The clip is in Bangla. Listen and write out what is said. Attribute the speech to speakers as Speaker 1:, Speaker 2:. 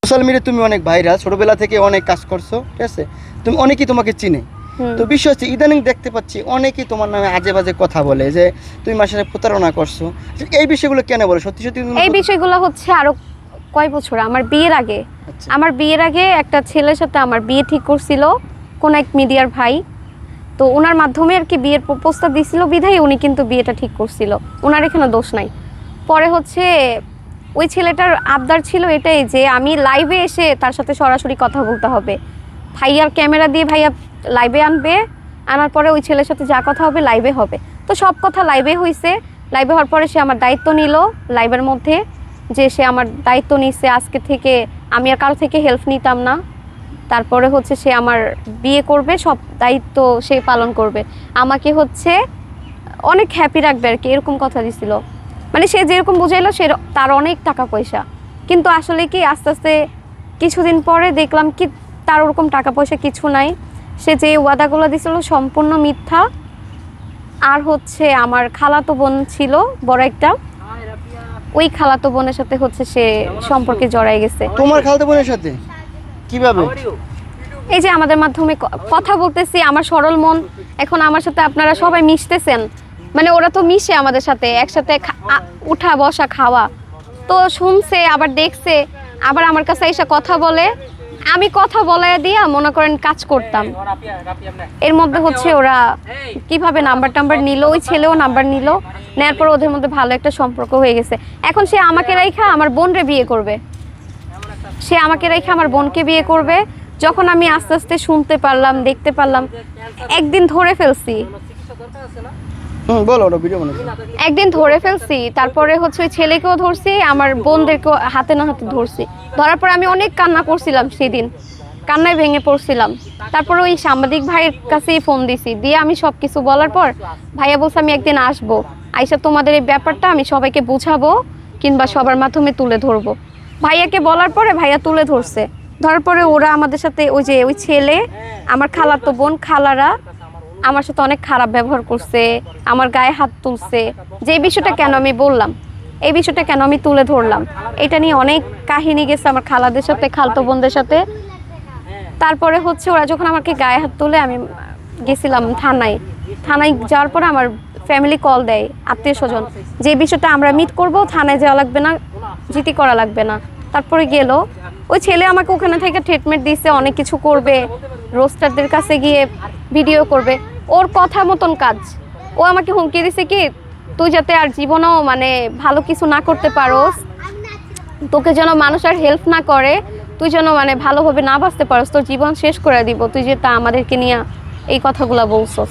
Speaker 1: সোশ্যাল মিডিয়া তুমি অনেক ভাইরাল, ছোটবেলা থেকে অনেক কাজ করছো, ঠিক আছে, তুমি অনেকেই তোমাকে চিনে। তো বিষয় হচ্ছে ইদানিং দেখতে পাচ্ছি অনেকেই তোমার নামে আজে বাজে কথা বলে যে তুমি মাসে প্রতারণা করছো। এই বিষয়গুলো কেন বলে? সত্যি সত্যি
Speaker 2: এই বিষয়গুলো হচ্ছে আরো কয় বছর আমার বিয়ের আগে একটা ছেলের সাথে আমার বিয়ে ঠিক করছিল কোন এক মিডিয়ার ভাই। তো ওনার মাধ্যমে আর কি বিয়ের প্রস্তাব দিছিল বিধায় উনি কিন্তু বিয়েটা ঠিক করছিল, ওনার এখানে দোষ নাই। পরে হচ্ছে ওই ছেলেটার আবদার ছিল এটাই যে আমি লাইভে এসে তার সাথে সরাসরি কথা বলতে হবে। ভাইয়ার ক্যামেরা দিয়ে ভাইয়া লাইভে আনবে, আনার পরে ওই ছেলের সাথে যা কথা হবে লাইভে হবে। তো সব কথা লাইভে হয়েছে। লাইভে হওয়ার পরে সে আমার দায়িত্ব নিল লাইভের মধ্যে, যে সে আমার দায়িত্ব নিচ্ছে আজকে থেকে, আমি আর কারো থেকে হেল্প নিতাম না। তারপরে হচ্ছে সে আমার বিয়ে করবে, সব দায়িত্ব সে পালন করবে, আমাকে হচ্ছে অনেক হ্যাপি রাখবে আর কি, এরকম কথা দিছিল। মানে সে যেরকম বুঝাইলো সে তার অনেক টাকা পয়সা, কিন্তু আসলে কি আস্তে আস্তে কিছুদিন পরে দেখলাম কি তার ওরকম টাকা পয়সা কিছু নাই। সে যে ওয়াদাগুলো দিছিল সম্পূর্ণ মিথ্যা। আর হচ্ছে আমার খালাতো বোন ছিল বড় একটা, ওই খালাতো বোনের সাথে হচ্ছে সে সম্পর্কে জড়াই গেছে।
Speaker 1: তোমার খালাতো বোনের সাথে কিভাবে?
Speaker 2: এই যে আমাদের মাধ্যমে কথা বলতেছি, আমার সরল মন, এখন আমার সাথে আপনারা সবাই মিশতেছেন, মানে ওরা তো মিশে আমাদের সাথে একসাথে উঠা বসা খাওয়া। তো শুনছে আবার দেখছে, আবার আমার কাছে এসে কথা বলে, আমি কথা বলায় দিয়া মনে করেন কাজ করতাম। এর মধ্যে হচ্ছে ওরা কিভাবে নাম্বার নিল, ওই ছেলেও নাম্বার নিল, নেওয়ার পর ওদের মধ্যে ভালো একটা সম্পর্ক হয়ে গেছে। এখন সে আমাকে রাইখা আমার বোনরে বিয়ে করবে, সে আমাকে রেখে আমার বোনকে বিয়ে করবে। যখন আমি আস্তে আস্তে শুনতে পারলাম, দেখতে পারলাম, একদিন ধরে ফেলছি, একদিন ধরে ফেলছি। তারপরে হচ্ছে ওই ছেলেকেও ধরছি, আমার বোনদেরকেও হাতে না হাতে ধরছি। ধরার পর আমি অনেক কান্না করছিলাম, সেদিন কান্নায় ভেঙে পড়ছিলাম। তারপরে ওই সাংবাদিক ভাইয়ের কাছেই ফোন দিছি, দিয়ে আমি সব কিছু বলার পর ভাইয়া বলছে আমি একদিন আসবো, আইসা তোমাদের এই ব্যাপারটা আমি সবাইকে বুঝাবো কিংবা সবার মাধ্যমে তুলে ধরবো। ভাইয়াকে বলার পরে ভাইয়া তুলে ধরছে। ধরার পরে ওরা আমাদের সাথে ওই ছেলে, আমার খালাতো বোন, খালারা আমার সাথে অনেক খারাপ ব্যবহার করছে, আমার গায়ে হাত তুলছে। যে বিষয়টা কেন আমি বললাম, এই বিষয়টা কেন আমি তুলে ধরলাম, এটা নিয়ে অনেক কাহিনী গেছে আমার খালাদের সাথে, খালতো বোনদের সাথে। তারপরে হচ্ছে ওরা যখন আমাকে গায়ে হাত তুলে, আমি গেছিলাম থানায় যাওয়ার পরে আমার ফ্যামিলি কল দেয়, আত্মীয় স্বজন, যে বিষয়টা আমরা মিট করব, থানায় যাওয়া লাগবে না, জিতি করা লাগবে না। তারপরে গেল ওই ছেলে আমাকে ওখানে থেকে ট্রিটমেন্ট দিচ্ছে, অনেক কিছু করবে, রোস্টারদের কাছে গিয়ে ভিডিও করবে, ওর কথা মতন কাজ। ও আমাকে হুমকি দিছে কি তুই যাতে আর জীবনেও মানে ভালো কিছু না করতে পারোস, তোকে যেন মানুষ আর হেল্প না করে, তুই যেন মানে ভালোভাবে না বাঁচতে পারোস, তোর জীবন শেষ করে দিব, তুই যেটা আমাদেরকে নিয়ে এই কথাগুলো বলছস।